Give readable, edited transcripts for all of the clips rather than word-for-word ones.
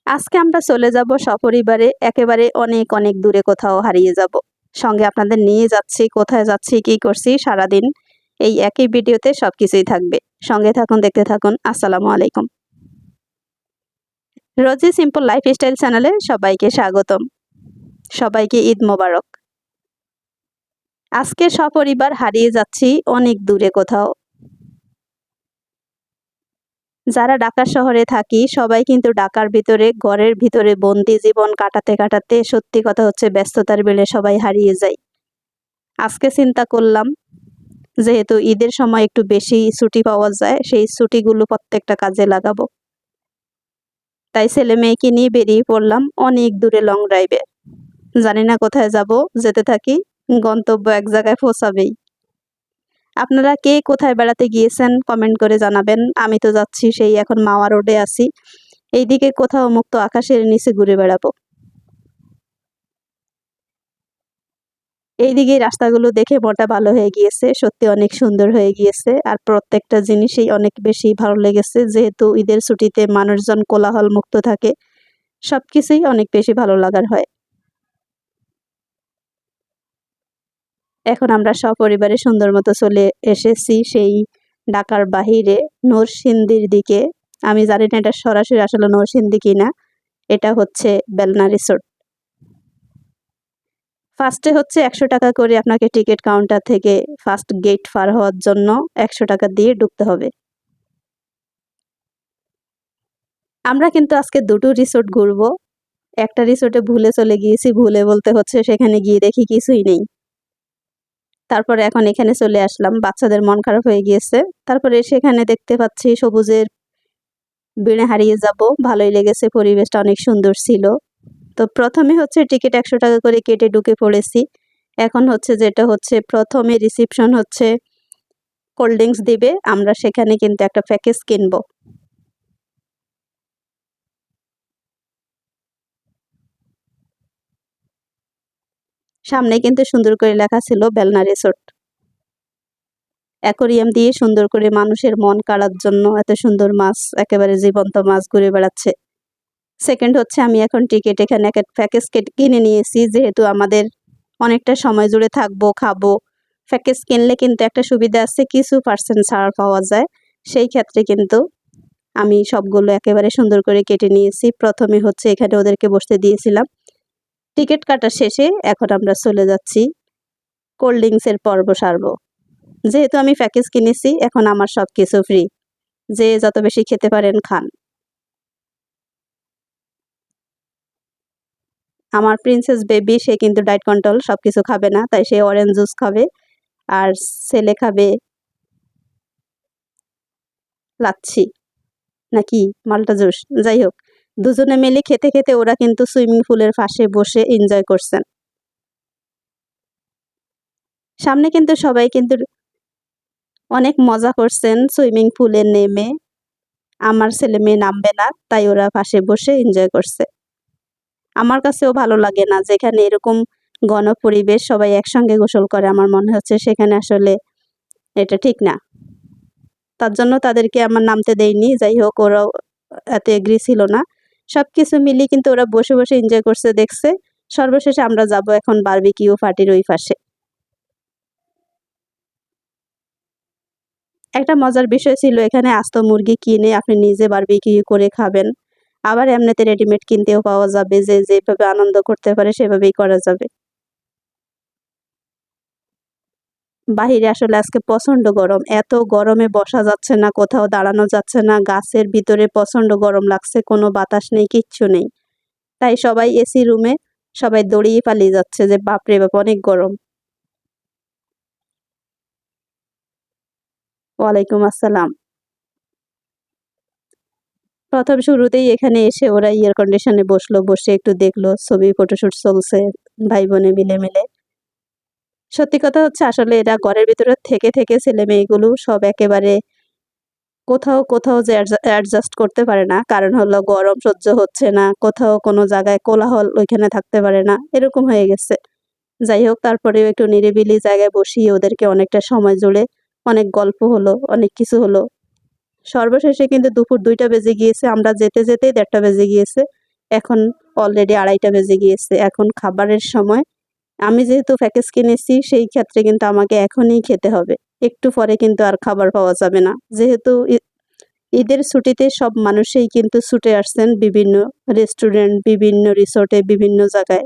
আজকে আমরা চলে যাব সপরিবারে একেবারে অনেক অনেক দূরে কোথাও হারিয়ে যাব। সঙ্গে আপনাদের নিয়ে যাচ্ছি, কোথায় যাচ্ছি, কি করছি সারাদিন এই একই ভিডিওতে সবকিছুই থাকবে। সঙ্গে থাকুন, দেখতে থাকুন। আসসালামু আলাইকুম। রোজি সিম্পল লাইফস্টাইল চ্যানেলে সবাইকে স্বাগতম। সবাইকে ঈদ মোবারক। আজকে সপরিবার হারিয়ে যাচ্ছি অনেক দূরে কোথাও। যারা ঢাকা শহরে থাকি সবাই কিন্তু ঢাকার ভিতরে ঘরের ভিতরে বন্দি জীবন কাটাতে কাটাতে সত্যি কথা হচ্ছে ব্যস্ততার বেড়ে সবাই হারিয়ে যায়। আজকে চিন্তা করলাম যেহেতু ঈদের সময় একটু বেশি ছুটি পাওয়া যায়, সেই ছুটিগুলো প্রত্যেকটা কাজে লাগাবো। তাই ছেলে মেয়েকে নিয়ে বেরিয়ে পড়লাম অনেক দূরে লং ড্রাইভে। জানি না কোথায় যাব, যেতে থাকি, গন্তব্য এক জায়গায় পৌঁছাবেই। আপনারা কে কোথায় বেড়াতে গিয়েছেন কমেন্ট করে জানাবেন। আমি তো যাচ্ছি সেই এখন মাওয়া রোডে আছি, এইদিকে কোথাও মুক্ত আকাশের নিচে ঘুরে বেড়াবো। এইদিকে রাস্তাগুলো দেখে মনটা ভালো হয়ে গিয়েছে, সত্যি অনেক সুন্দর হয়ে গিয়েছে। আর প্রত্যেকটা জিনিসই অনেক বেশি ভালো লেগেছে, যেহেতু ঈদের ছুটিতে মানুষজন কোলাহল মুক্ত থাকে, সবকিছুই অনেক বেশি ভালো লাগার হয়। এখন আমরা সপরিবারে সুন্দর মতো চলে এসেছি সেই ঢাকার বাহিরে নরসিংদীর দিকে। আমি জানি না এটা সরাসরি আসলে নরসিংদী কিনা, এটা হচ্ছে বেলনা রিসোর্ট। ফার্স্টে হচ্ছে ১০০ টাকা করে আপনাকে টিকিট কাউন্টার থেকে ফার্স্ট গেট পার হওয়ার জন্য ১০০ টাকা দিয়ে ঢুকতে হবে। আমরা কিন্তু আজকে দুটো রিসোর্ট ঘুরবো। একটা রিসোর্টে ভুলে চলে গিয়েছি, ভুলে বলতে হচ্ছে সেখানে গিয়ে দেখি কিছুই নেই। তারপরে এখন এখানে চলে আসলাম, বাচ্চাদের মন খারাপ হয়ে গিয়েছে। তারপরে সেখানে দেখতে পাচ্ছি সবুজের ভিড়ে হারিয়ে যাব। ভালোই লেগেছে, পরিবেশটা অনেক সুন্দর ছিল। তো প্রথমে হচ্ছে টিকিট ১০০ টাকা করে কেটে ঢুকে পড়েছি। এখন হচ্ছে যেটা হচ্ছে প্রথমে রিসিপশন হচ্ছে কোল্ড ড্রিঙ্কস দিবে, আমরা সেখানে কিন্তু একটা প্যাকেজ কিনবো। সামনে কিন্তু সুন্দর করে লেখা ছিল বেলনা রিসোর্ট। অ্যাকোরিয়াম দিয়ে সুন্দর করে মানুষের মন কাড়ার জন্য এত সুন্দর মাছ, একেবারে জীবন্ত মাছ ঘুরে বেড়াচ্ছে। সেকেন্ড হচ্ছে আমি এখন টিকিট এখানে এক প্যাকেজ কিনে নিয়েছি, যেহেতু আমাদের অনেকটা সময় জুড়ে থাকবো, খাবো। প্যাকেজ কিনলে কিন্তু একটা সুবিধা আছে, কিছু পার্সেন্ট ছাড় পাওয়া যায়। সেই ক্ষেত্রে কিন্তু আমি সবগুলো একেবারে সুন্দর করে কেটে নিয়েছি। প্রথমে হচ্ছে এখানে ওদেরকে বসতে দিয়েছিলাম। টিকিট কাটা শেষে এখন আমরা চলে যাচ্ছি কোল্ড ড্রিঙ্কসের পর্ব সারবো। যেহেতু আমি প্যাকেজ কিনেছি, এখন আমার সব কিছু ফ্রি, যে যত বেশি খেতে পারেন খান। আমার প্রিন্সেস বেবি সে কিন্তু ডায়েট কন্ট্রোল, সবকিছু খাবে না, তাই সে অরেঞ্জ জুস খাবে। আর ছেলে খাবে লাচ্ছি নাকি মাল্টা জুস, যাই হোক। দুজনে মিলে খেতে খেতে ওরা কিন্তু সুইমিং পুলের পাশে বসে এনজয় করছেন। সামনে কিন্তু সবাই কিন্তু অনেক মজা করছেন সুইমিং পুলে নেমে। আমার ছেলে মেয়ে নামবে না, তাই ওরা পাশে বসে এনজয় করছে। আমার কাছেও ভালো লাগে না যেখানে এরকম গণপরিবেশ সবাই একসঙ্গে গোসল করে। আমার মনে হচ্ছে সেখানে আসলে এটা ঠিক না। তার জন্য তাদেরকে আমার নামতে দেয়নি। যাই হোক, ওরাও এত এগ্রি ছিল না। সবকিছু মিলিয়ে কিন্তু ওরা বসে বসে এনজয় করছে, দেখছে। সর্বশেষে আমরা যাব এখন বারবিকিউ পার্টির ওই পাশে। একটা মজার বিষয় ছিল, এখানে আস্ত মুরগি কিনে আপনি নিজে বারবিকিউ করে খাবেন। আবার এমনিতে রেডিমেড কিনতেও পাওয়া যাবে, যে যেভাবে আনন্দ করতে পারে সেভাবেই করা যাবে। বাহিরে আসলে আজকে প্রচণ্ড গরম, এত গরমে বসা যাচ্ছে না, কোথাও দাঁড়ানো যাচ্ছে না। গাছের ভিতরে প্রচণ্ড গরম লাগছে, কোনো বাতাস নেই, কিচ্ছু নেই। তাই সবাই এসি রুমে, সবাই দৌড়িয়ে পালিয়ে যাচ্ছে যে বাপরে বাপ অনেক গরম। ওয়ালাইকুম আসসালাম। প্রথম শুরুতেই এখানে এসে ওরা এয়ার কন্ডিশনে বসলো, বসে একটু দেখলো, ছবি ফটোশুট চলছে ভাই বোনে মিলে মিলে। সত্যি কথা হচ্ছে আসলে এরা ঘরের ভিতরে থেকে থেকে ছেলে মেয়েগুলো সব একেবারে কোথাও কোথাও যে অ্যাডজাস্ট করতে পারে না, কারণ হলো গরম সহ্য হচ্ছে না, কোথাও কোনো জায়গায় কোলাহল ওইখানে থাকতে পারে না, এরকম হয়ে গেছে। যাই হোক, তারপরেও একটু নিরিবিলি জায়গায় বসিয়ে ওদেরকে অনেকটা সময় জুড়ে অনেক গল্প হলো, অনেক কিছু হলো। সর্বশেষে কিন্তু দুপুর ২টা বেজে গিয়েছে, আমরা যেতে যেতেই ১:৩০ বেজে গিয়েছে। এখন অলরেডি 2:30 বেজে গিয়েছে। এখন খাবারের সময়। আমি যেহেতু প্যাকেজ কিনেছি সেই ক্ষেত্রে কিন্তু আমাকে এখনই খেতে হবে। একটু পরে কিন্তু আর খাবার পাওয়া যাবে না। যেহেতু ঈদের ছুটিতে সব মানুষই কিন্তু ছুটে আসছেন বিভিন্ন রেস্টুরেন্ট, বিভিন্ন রিসোর্টে, বিভিন্ন জায়গায়।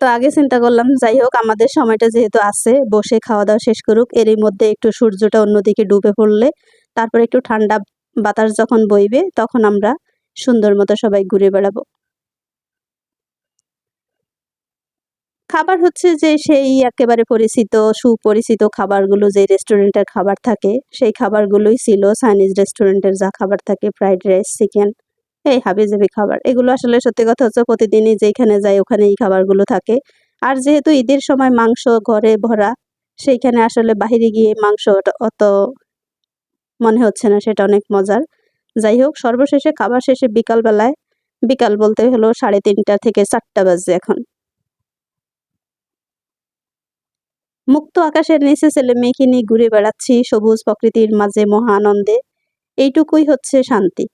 তো আগে চিন্তা করলাম যাই হোক আমাদের সময়টা যেহেতু আছে বসে খাওয়া-দাওয়া শেষ করুক। এরই মধ্যে একটু সূর্যটা অন্যদিকে ডুবে পড়লে তারপরে একটু ঠান্ডা বাতাস যখন বইবে তখন আমরা সুন্দর মতো সবাই ঘুরে বেড়াবো। খাবার হচ্ছে যে সেই একেবারে পরিচিত, সুপরিচিত খাবারগুলো যে রেস্টুরেন্টের খাবার থাকে, সেই খাবারগুলোই ছিল। চাইনিজ রেস্টুরেন্টের যা খাবার থাকে ফ্রাইড রাইস, চিকেন, এই হাবিজাবি খাবার। এগুলো আসলে সত্যি কথা হচ্ছে প্রতিদিনই যেইখানে যাই ওখানে এই খাবারগুলো থাকে। আর যেহেতু ঈদের সময় মাংস ঘরে ভরা, সেইখানে আসলে বাহিরে গিয়ে মাংস অত মনে হচ্ছে না সেটা অনেক মজার। যাই হোক সর্বশেষে খাবার শেষে বিকাল বেলায়, বিকাল বলতে হলো 3:30 থেকে 4টা বাজে এখন। মুক্ত আকাশের নিচে ছেলেমেয়েকে নিয়ে ঘুরে বেড়াচ্ছি সবুজ প্রকৃতির মাঝে মহা আনন্দে। এইটুকুই হচ্ছে শান্তি।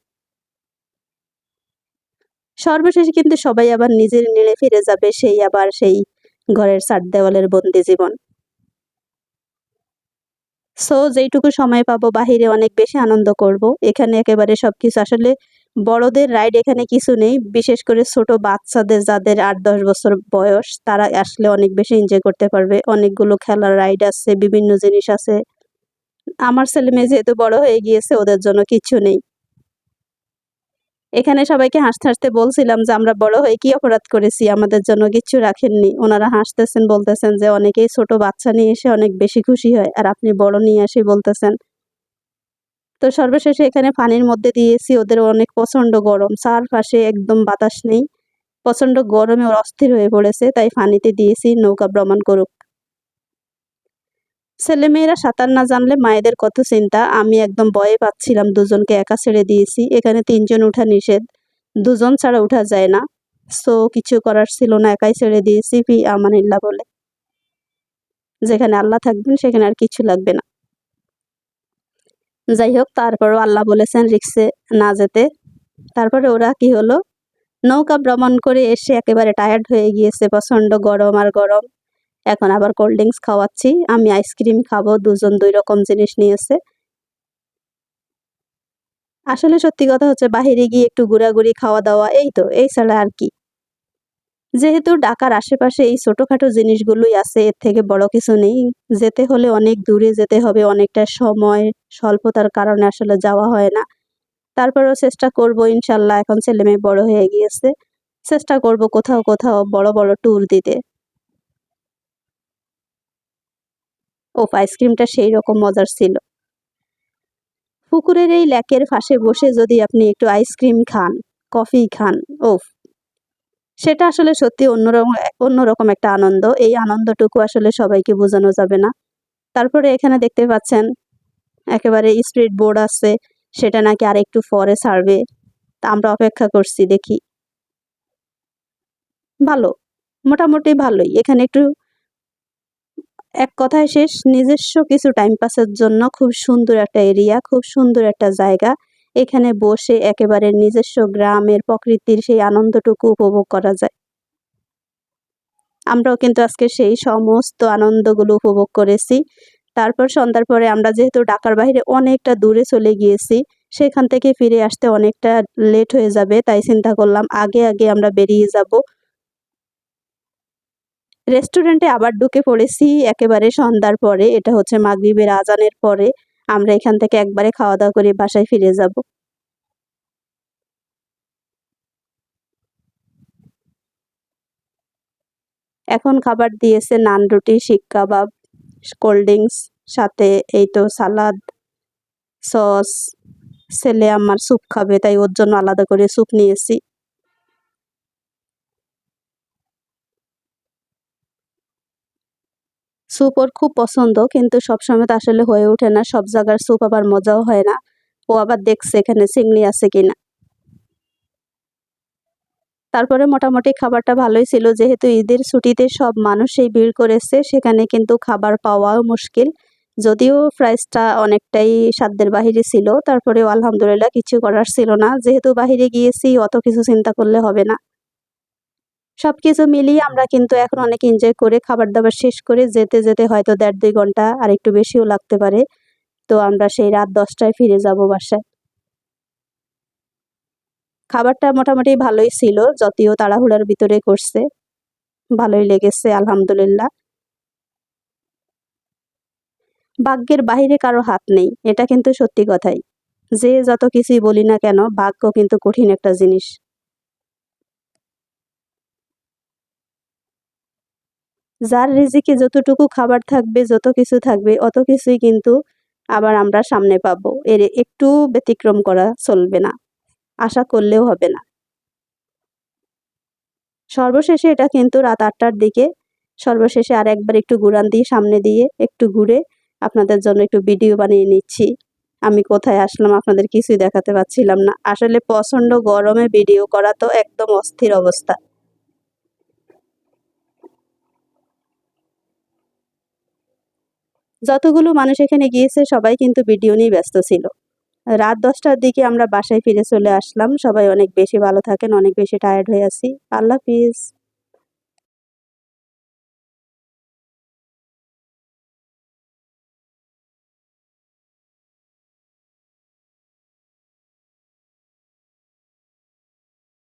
সর্বশেষে কিন্তু সবাই আবার নিজের নিড়ে ফিরে যাবে সেই ঘরের 4 দেওয়ালের বন্দি জীবন। যেইটুকু সময় পাবো বাহিরে অনেক বেশি আনন্দ করব। এখানে একেবারে সবকিছু আসলে বড়দের রাইড এখানে কিছু নেই। বিশেষ করে ছোট বাচ্চাদের যাদের 8-10 বছর বয়স তারা আসলে অনেক বেশি এনজয় করতে পারবে। অনেকগুলো খেলার রাইড আছে, বিভিন্ন জিনিস আছে। আমার ছেলেমেয়ে যেহেতু বড় হয়ে গিয়েছে ওদের জন্য কিচ্ছু নেই। এখানে সবাইকে হাসতে, হাসতে বলছিলাম যে, "আমরা বড় হয়ে কি অপরাধ করেছি? আমাদের জন্য কিচ্ছু রাখেননি।" ওনারা হাসতেছেন বলতেছেন যে, "অনেকেই ছোট বাচ্চা নিয়ে এসে অনেক বেশি খুশি হয়। আর আপনি বড় নিয়ে এসে বলতেছেন।" তো সর্বশেষে এখানে পানির মধ্যে দিয়েছি ওদের অনেক প্রচণ্ড গরম। চারপাশে একদম বাতাস নেই। প্রচণ্ড গরমে ওরা অস্থির হয়ে পড়েছে। তাই পানিতে দিয়েছি নৌকা ভ্রমণ করুক। ছেলেমেয়েরা সাঁতার না জানলে মায়েদের কত চিন্তা। আমি একদম ভয়ে পাচ্ছিলাম দুজনকে একা ছেড়ে দিয়েছি। এখানে ৩ জন উঠা নিষেধ। ২ জন ছাড়া উঠা যায় না। কিছু করার ছিল না একাই ছেড়ে দিয়েছি ফি আমানিল্লাহ বলে। যেখানে আল্লাহ থাকবেন সেখানে আর কিছু লাগবে না। যাই হোক তারপরও আল্লাহ বলেছেন রিস্কে না যেতে। তারপরে ওরা কি হলো নৌকা ভ্রমণ করে এসে একেবারে টায়ার্ড হয়ে গিয়েছে। প্রচণ্ড গরম আর গরম। এখন আবার কোল্ড ড্রিংকস খাওয়াচ্ছি। আমি আইসক্রিম খাবো। ২ জন ২ রকম জিনিস নিয়েছে। আসলে সত্যি কথা হচ্ছে বাহিরে গিয়ে একটু ঘোরাঘুরি, খাওয়া-দাওয়া এই তো, এই ছাড়া আর কি। যেহেতু ঢাকার আশেপাশে এই ছোটখাটো জিনিসগুলোই আছে এর থেকে বড় কিছু নেই। যেতে হলে অনেক দূরে যেতে হবে, অনেকটা সময় স্বল্পতার কারণে আসলে যাওয়া হয় না। তারপরেও চেষ্টা করব ইনশাল্লাহ এখন ছেলেমেয়ে বড় হয়ে গিয়েছে। চেষ্টা করব কোথাও, কোথাও বড়, বড় ট্যুর দিতে। ওফ! আইসক্রিমটা সেই রকম মজার ছিল। পুকুরের এই লেকের পাশে বসে যদি আপনি একটু আইসক্রিম খান, কফি খান, ওফ! সেটা আসলে সত্যি অন্যরকম একটা আনন্দ। এই আনন্দটুকু আসলে সবাইকে বোঝানো যাবে না। তারপরে এখানে দেখতে পাচ্ছেন একেবারে স্পিড বোট আছে। সেটা নাকি আরেকটু পরে ছাড়বে। তা আমরা অপেক্ষা করছি দেখি। ভালো, মোটামুটি ভালোই। এখানে একটু এক কথায় শেষ নিজস্ব কিছু টাইম পাসের জন্য খুব সুন্দর একটা এরিয়া, খুব সুন্দর একটা জায়গা। এখানে বসে একেবারে নিজস্ব গ্রামের প্রকৃতির সেই আনন্দটুকু উপভোগ করা যায়। আমরাও কিন্তু আজকে সেই সমস্ত আনন্দগুলো উপভোগ করেছি। তারপর সন্ধ্যার পরে আমরা যেহেতু ঢাকার বাহিরে অনেকটা দূরে চলে গিয়েছি, সেখান থেকে ফিরে আসতে অনেকটা লেট হয়ে যাবে। তাই চিন্তা করলাম আগে, আগে আমরা বেরিয়ে যাবো। রেস্টুরেন্টে আবার ঢুকে পড়েছি একেবারে সন্ধ্যার পরে। এটা হচ্ছে মাগরিবের আজানের পরে। আমরা এখান থেকে একবারে খাওয়া-দাওয়া করে বাসায় ফিরে যাব। এখন খাবার দিয়েছে নান রুটি, শিক কাবাব, কোল্ড ড্রিংকস, সাথে এই তো সালাদ, সস। ছেলে আমার স্যুপ খাবে তাই ওর জন্য আলাদা করে স্যুপ নিয়েছি। স্যুপ ওর খুব পছন্দ কিন্তু সবসময় তো আসলে হয়ে ওঠে না। সব জায়গার স্যুপ আবার মজাও হয় না। ও আবার দেখছে এখানে চিংড়ি আছে কিনা। তারপরে মোটামুটি খাবারটা ভালোই ছিল। যেহেতু ঈদের ছুটিতে সব মানুষই ভিড় করেছে, সেখানে কিন্তু খাবার পাওয়াও মুশকিল। যদিও প্রাইসটা অনেকটাই সাধ্যের বাহিরে ছিল, তারপরেও আলহামদুলিল্লাহ কিছু করার ছিল না। যেহেতু বাহিরে গিয়েছি অত কিছু চিন্তা করলে হবে না। সবকিছু মিলিয়ে আমরা কিন্তু এখন অনেক এনজয় করে খাবার-দাবার শেষ করে যেতে হয়তো ১.৫-২ ঘন্টা আর একটু বেশিও লাগতে পারে। তো আমরা সেই রাত ১০টায় ফিরে যাব বাসায়। খাবারটা মোটামুটি ভালোই ছিল, যদিও তাড়াহুড়ার ভিতরে করছে। ভালোই লেগেছে আলহামদুলিল্লাহ। ভাগ্যের বাহিরে কারো হাত নেই, এটা কিন্তু সত্যি কথাই। যে যত কিছুই বলি না কেন, ভাগ্য কিন্তু কঠিন একটা জিনিস। যার রিজিকে যতটুকু খাবার থাকবে, যত কিছু থাকবে, অত কিছুই কিন্তু আবার আমরা সামনে পাবো। এর একটু ব্যতিক্রম করা চলবে না। আশা করলেও হবে না। সর্বশেষে এটা কিন্তু রাত ৮টার দিকে সর্বশেষে আরেকবার একটু ঘুরান দিয়ে সামনে দিয়ে একটু ঘুরে আপনাদের জন্য একটু ভিডিও বানিয়ে নিচ্ছি। আমি কোথায় আসলাম আপনাদের কিছুই দেখাতে পারছিলাম না। আসলে প্রচণ্ড গরমে ভিডিও করা তো একদম অস্থির অবস্থা। যতগুলো মানুষ এখানে গিয়েছে সবাই কিন্তু ভিডিও নিয়ে ব্যস্ত ছিল। রাত ১০টার দিকে আমরা বাসায় ফিরে চলে আসলাম। সবাই অনেক বেশি ভালো থাকেন, অনেক বেশি টায়ার্ড হয়ে আছি। আল্লাহ হাফিজ।